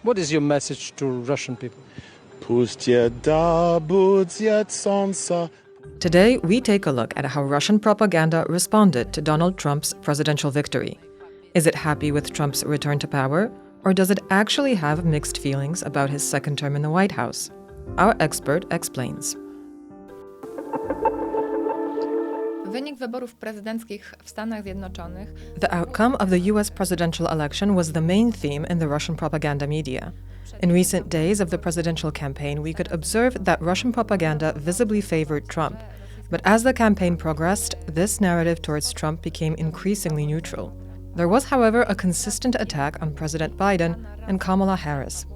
What is your message to Russian people? Today, we take a look at how Russian propaganda responded to Donald Trump's presidential victory. Is it happy with Trump's return to power, or does it actually have mixed feelings about his second term in the White House? Our expert explains. The outcome of the US presidential election was the main theme in the Russian propaganda media. In recent days of the presidential campaign, we could observe that Russian propaganda visibly favored Trump. But as the campaign progressed, this narrative towards Trump became increasingly neutral. There was, however, a consistent attack on President Biden and Kamala Harris.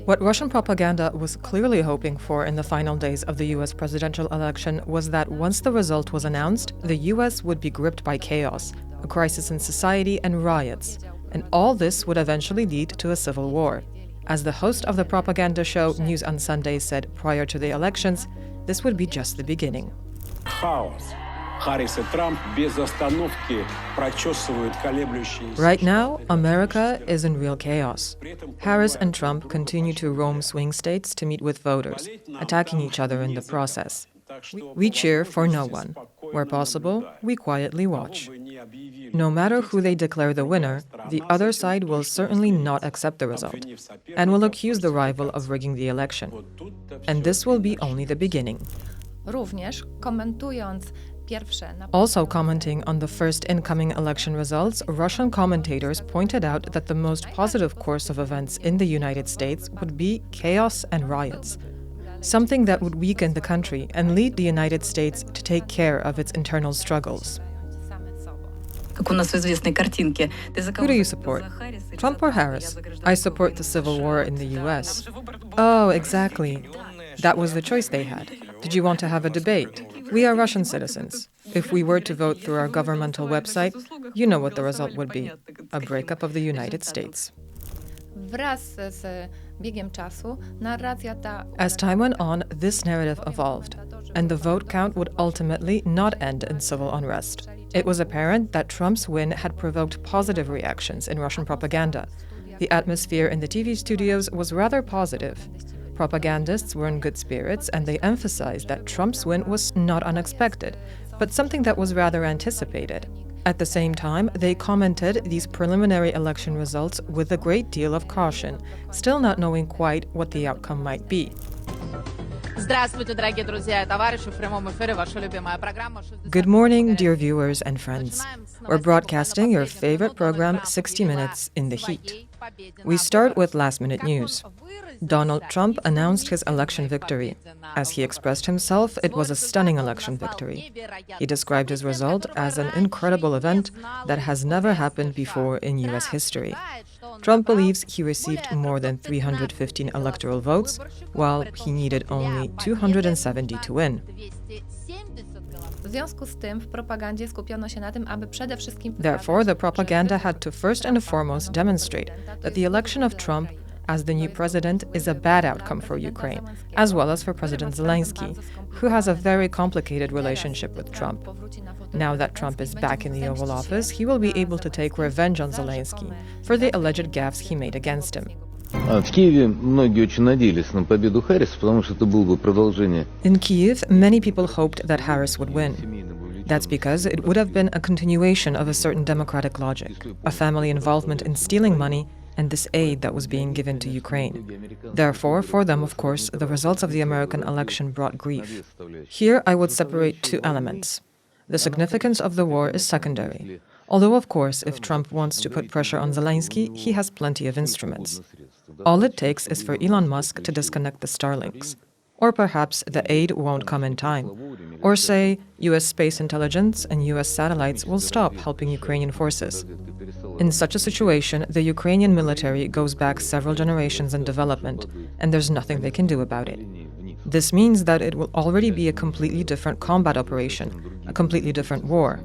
What Russian propaganda was clearly hoping for in the final days of the US presidential election was that once the result was announced, the US would be gripped by chaos, a crisis in society, and riots. And all this would eventually lead to a civil war. As the host of the propaganda show News on Sunday said prior to the elections, this would be just the beginning. Right now, America is in real chaos. Harris and Trump continue to roam swing states to meet with voters, attacking each other in the process. We cheer for no one. Where possible, we quietly watch. No matter who they declare the winner, the other side will certainly not accept the result and will accuse the rival of rigging the election. And this will be only the beginning. Also commenting on the first incoming election results, Russian commentators pointed out that the most positive course of events in the United States would be chaos and riots, something that would weaken the country and lead the United States to take care of its internal struggles. Who do you support? Trump or Harris? I support the civil war in the US. Oh, exactly. That was the choice they had. Did you want to have a debate? We are Russian citizens. If we were to vote through our governmental website, you know what the result would be: a breakup of the United States. As time went on, this narrative evolved, and the vote count would ultimately not end in civil unrest. It was apparent that Trump's win had provoked positive reactions in Russian propaganda. The atmosphere in the TV studios was rather positive. Propagandists were in good spirits, and they emphasized that Trump's win was not unexpected, but something that was rather anticipated. At the same time, they commented these preliminary election results with a great deal of caution, still not knowing quite what the outcome might be. Good morning, dear viewers and friends. We're broadcasting your favorite program, 60 Minutes in the Heat. We start with last-minute news. Donald Trump announced his election victory. As he expressed himself, it was a stunning election victory. He described his result as an incredible event that has never happened before in U.S. history. Trump believes he received more than 315 electoral votes, while he needed only 270 to win. Therefore, the propaganda had to first and foremost demonstrate that the election of Trump as the new president is a bad outcome for Ukraine, as well as for President Zelensky, who has a very complicated relationship with Trump. Now that Trump is back in the Oval Office, he will be able to take revenge on Zelensky for the alleged gaffes he made against him. In Kyiv, many people hoped that Harris would win. That's because it would have been a continuation of a certain democratic logic, a family involvement in stealing money, and this aid that was being given to Ukraine. Therefore, for them, of course, the results of the American election brought grief. Here, I would separate two elements. The significance of the war is secondary. Although, of course, if Trump wants to put pressure on Zelensky, he has plenty of instruments. All it takes is for Elon Musk to disconnect the Starlinks. Or perhaps the aid won't come in time. Or say, US space intelligence and US satellites will stop helping Ukrainian forces. In such a situation, the Ukrainian military goes back several generations in development, and there's nothing they can do about it. This means that it will already be a completely different combat operation, a completely different war.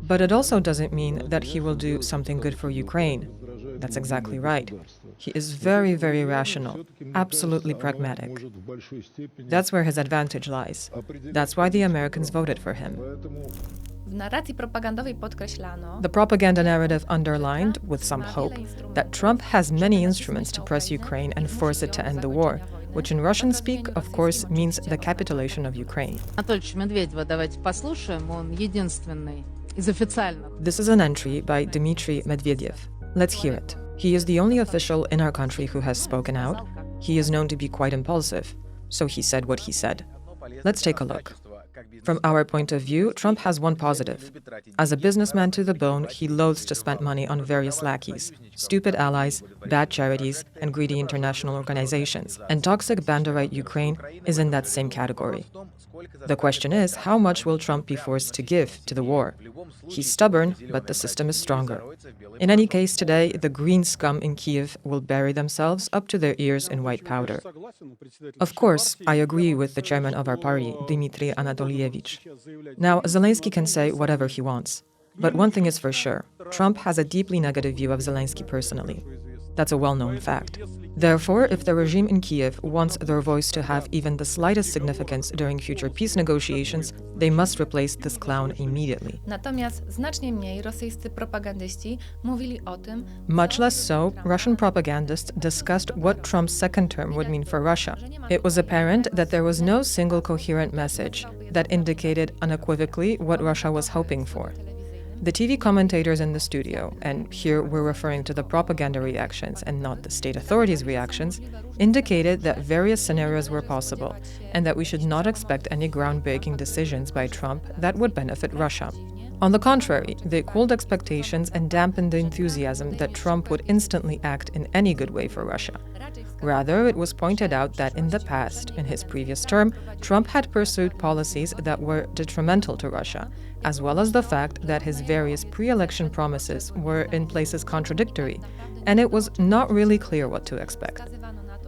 But it also doesn't mean that he will do something good for Ukraine. That's exactly right. He is very, very rational, absolutely pragmatic. That's where his advantage lies. That's why the Americans voted for him. The propaganda narrative underlined, with some hope, that Trump has many instruments to press Ukraine and force it to end the war, which in Russian speak, of course, means the capitulation of Ukraine. This is an entry by Dmitry Medvedev. Let's hear it. He is the only official in our country who has spoken out. He is known to be quite impulsive, so he said what he said. Let's take a look. From our point of view, Trump has one positive. As a businessman to the bone, he loathes to spend money on various lackeys, stupid allies, bad charities, and greedy international organizations. And toxic Banderite Ukraine is in that same category. The question is, how much will Trump be forced to give to the war? He's stubborn, but the system is stronger. In any case, today, the green scum in Kiev will bury themselves up to their ears in white powder. Of course, I agree with the chairman of our party, Dmitry Anatolievich. Now, Zelensky can say whatever he wants. But one thing is for sure, Trump has a deeply negative view of Zelensky personally. That's a well-known fact. Therefore, if the regime in Kiev wants their voice to have even the slightest significance during future peace negotiations, they must replace this clown immediately. Much less so, Russian propagandists discussed what Trump's second term would mean for Russia. It was apparent that there was no single coherent message that indicated unequivocally what Russia was hoping for. The TV commentators in the studio, and here we're referring to the propaganda reactions and not the state authorities' reactions, indicated that various scenarios were possible and that we should not expect any groundbreaking decisions by Trump that would benefit Russia. On the contrary, they cooled expectations and dampened the enthusiasm that Trump would instantly act in any good way for Russia. Rather, it was pointed out that in the past, in his previous term, Trump had pursued policies that were detrimental to Russia, as well as the fact that his various pre-election promises were in places contradictory, and it was not really clear what to expect.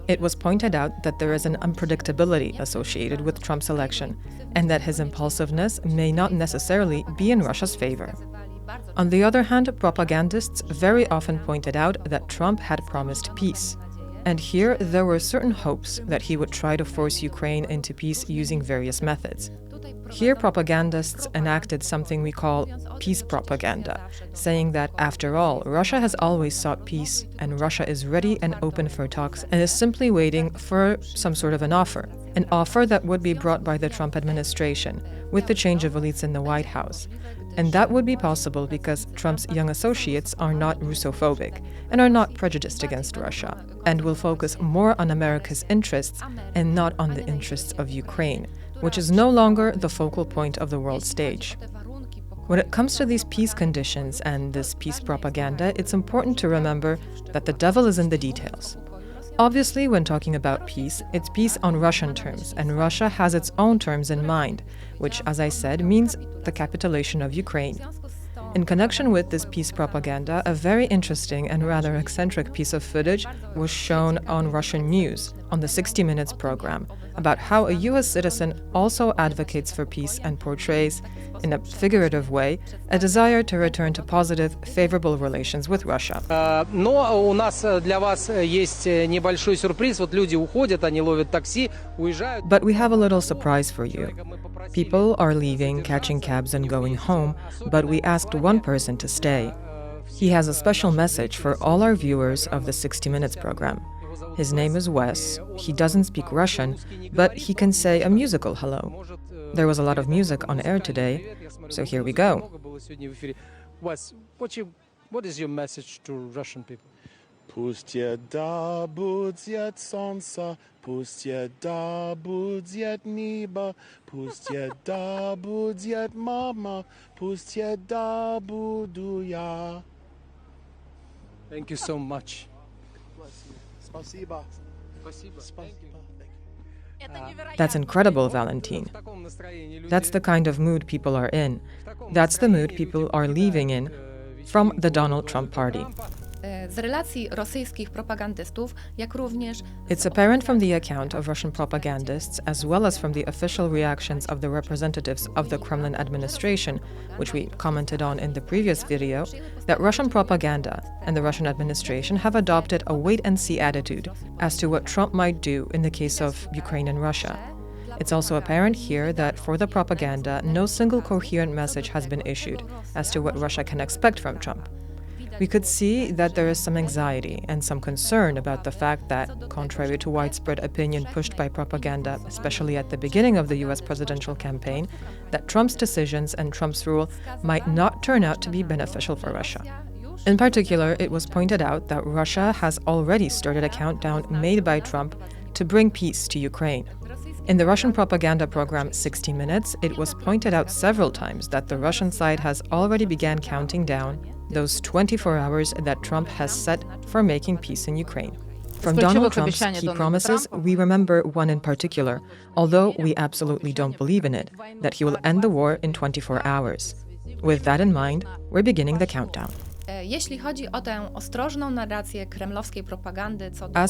It was pointed out that there is an unpredictability associated with Trump's election, and that his impulsiveness may not necessarily be in Russia's favor. On the other hand, propagandists very often pointed out that Trump had promised peace. And here there were certain hopes that he would try to force Ukraine into peace using various methods. Here propagandists enacted something we call peace propaganda, saying that, after all, Russia has always sought peace, and Russia is ready and open for talks and is simply waiting for some sort of an offer that would be brought by the Trump administration, with the change of elites in the White House. And that would be possible because Trump's young associates are not Russophobic and are not prejudiced against Russia, and will focus more on America's interests and not on the interests of Ukraine, which is no longer the focal point of the world stage. When it comes to these peace conditions and this peace propaganda, it's important to remember that the devil is in the details. Obviously, when talking about peace, it's peace on Russian terms, and Russia has its own terms in mind, which, as I said, means the capitulation of Ukraine. In connection with this peace propaganda, a very interesting and rather eccentric piece of footage was shown on Russian news, on the 60 Minutes program, about how a US citizen also advocates for peace and portrays, in a figurative way, a desire to return to positive, favorable relations with Russia. Но у нас для вас есть небольшой сюрприз. Вот люди уходят, они ловят такси, уезжают. But we have a little surprise for you. People are leaving, catching cabs and going home, but we asked one person to stay. He has a special message for all our viewers of the 60 Minutes program. His name is Wes. He doesn't speak Russian, but he can say a musical hello. There was a lot of music on air today, so here we go. Wes, what is your message to Russian people? Пусть еда будет солнце, пусть еда будет небо, пусть еда будет мама, пусть еда буду я. Thank you so much. Спасибо. That's incredible, Valentin. That's the kind of mood people are in. That's the mood people are leaving in from the Donald Trump party. It's apparent from the account of Russian propagandists, as well as from the official reactions of the representatives of the Kremlin administration, which we commented on in the previous video, that Russian propaganda and the Russian administration have adopted a wait-and-see attitude as to what Trump might do in the case of Ukraine and Russia. It's also apparent here that for the propaganda, no single coherent message has been issued as to what Russia can expect from Trump. We could see that there is some anxiety and some concern about the fact that, contrary to widespread opinion pushed by propaganda, especially at the beginning of the US presidential campaign, that Trump's decisions and Trump's rule might not turn out to be beneficial for Russia. In particular, it was pointed out that Russia has already started a countdown made by Trump to bring peace to Ukraine. In the Russian propaganda program 60 Minutes, it was pointed out several times that the Russian side has already began counting down those 24 hours that Trump has set for making peace in Ukraine. From Donald Trump's key promises, we remember one in particular, although we absolutely don't believe in it, that he will end the war in 24 hours. With that in mind, we're beginning the countdown. As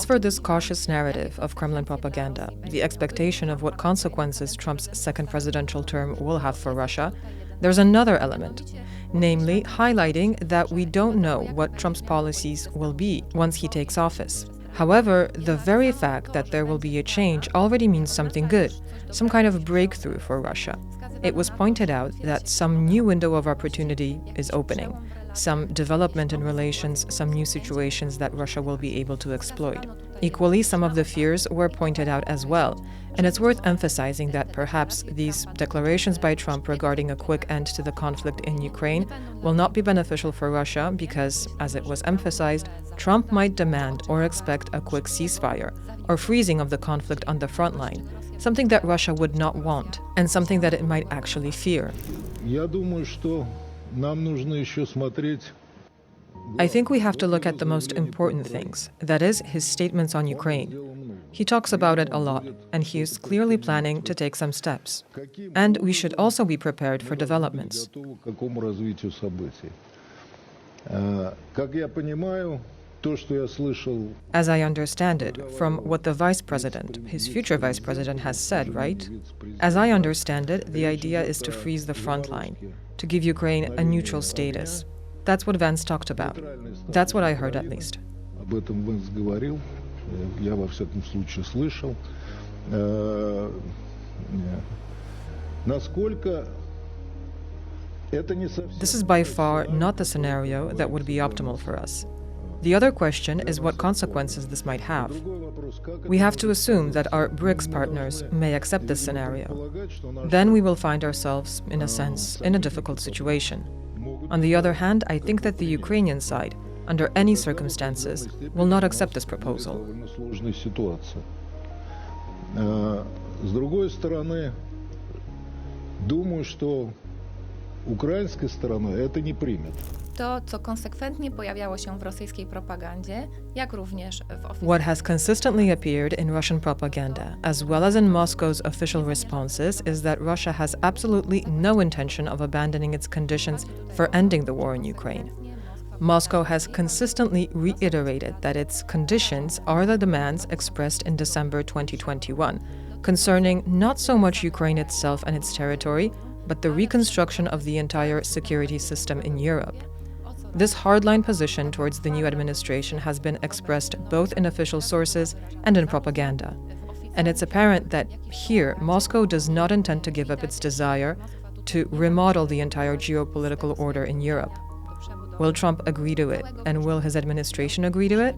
for this cautious narrative of Kremlin propaganda, the expectation of what consequences Trump's second presidential term will have for Russia, there's another element, namely highlighting that we don't know what Trump's policies will be once he takes office. However, the very fact that there will be a change already means something good, some kind of breakthrough for Russia. It was pointed out that some new window of opportunity is opening, some development in relations, some new situations that Russia will be able to exploit. Equally, some of the fears were pointed out as well, and it's worth emphasizing that perhaps these declarations by Trump regarding a quick end to the conflict in Ukraine will not be beneficial for Russia because, as it was emphasized, Trump might demand or expect a quick ceasefire or freezing of the conflict on the front line, something that Russia would not want and something that it might actually fear. I think we have to look at the most important things, that is, his statements on Ukraine. He talks about it a lot, and he is clearly planning to take some steps. And we should also be prepared for developments. As I understand it, from what the vice president, his future vice president, has said, right? As I understand it, the idea is to freeze the front line, to give Ukraine a neutral status. That's what Vance talked about. That's what I heard, at least. This is by far not the scenario that would be optimal for us. The other question is what consequences this might have. We have to assume that our BRICS partners may accept this scenario. Then we will find ourselves, in a sense, in a difficult situation. On the other hand, I think that the Ukrainian side, under any circumstances, will not accept this proposal. What has consistently appeared in Russian propaganda, as well as in Moscow's official responses, is that Russia has absolutely no intention of abandoning its conditions for ending the war in Ukraine. Moscow has consistently reiterated that its conditions are the demands expressed in December 2021, concerning not so much Ukraine itself and its territory, but the reconstruction of the entire security system in Europe. This hardline position towards the new administration has been expressed both in official sources and in propaganda. And it's apparent that here, Moscow does not intend to give up its desire to remodel the entire geopolitical order in Europe. Will Trump agree to it, and will his administration agree to it?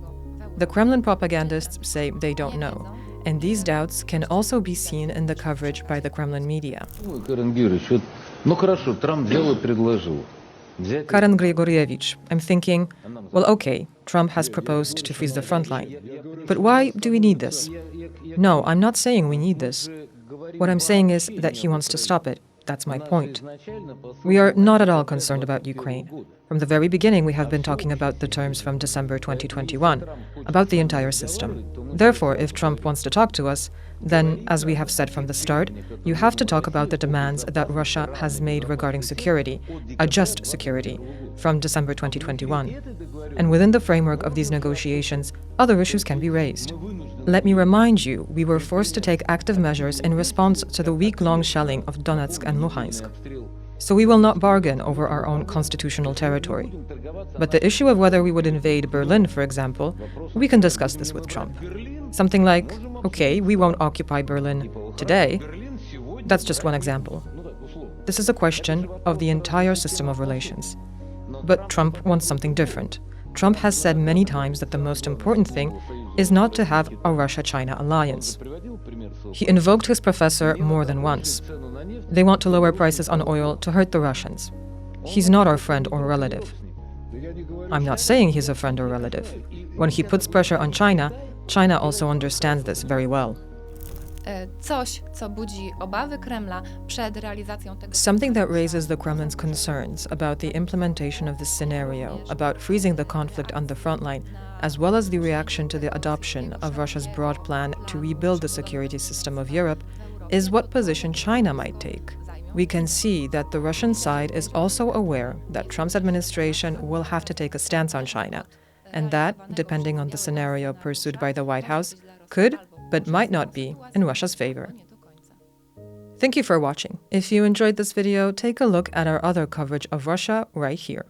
The Kremlin propagandists say they don't know, and these doubts can also be seen in the coverage by the Kremlin media. Karen Grigorievich, I'm thinking, well, okay, Trump has proposed to freeze the front line. But why do we need this? No, I'm not saying we need this. What I'm saying is that he wants to stop it. That's my point. We are not at all concerned about Ukraine. From the very beginning, we have been talking about the terms from December 2021, about the entire system. Therefore, if Trump wants to talk to us, then, as we have said from the start, you have to talk about the demands that Russia has made regarding security, a just security, from December 2021. And within the framework of these negotiations, other issues can be raised. Let me remind you, we were forced to take active measures in response to the week-long shelling of Donetsk and Luhansk. So we will not bargain over our own constitutional territory. But the issue of whether we would invade Berlin, for example, we can discuss this with Trump. Something like, okay, we won't occupy Berlin today, That's just one example. This is a question of the entire system of relations. But Trump wants something different. Trump has said many times that the most important thing is not to have a Russia-China alliance. He invoked his professor more than once. They want to lower prices on oil to hurt the Russians. He's not our friend or relative. I'm not saying he's a friend or relative. When he puts pressure on China, China also understands this very well. Something that raises the Kremlin's concerns about the implementation of this scenario, about freezing the conflict on the front line, as well as the reaction to the adoption of Russia's broad plan to rebuild the security system of Europe, is what position China might take. We can see that the Russian side is also aware that Trump's administration will have to take a stance on China, and that, depending on the scenario pursued by the White House, could but might not be in Russia's favor. Thank you for watching. If you enjoyed this video, take a look at our other coverage of Russia right here.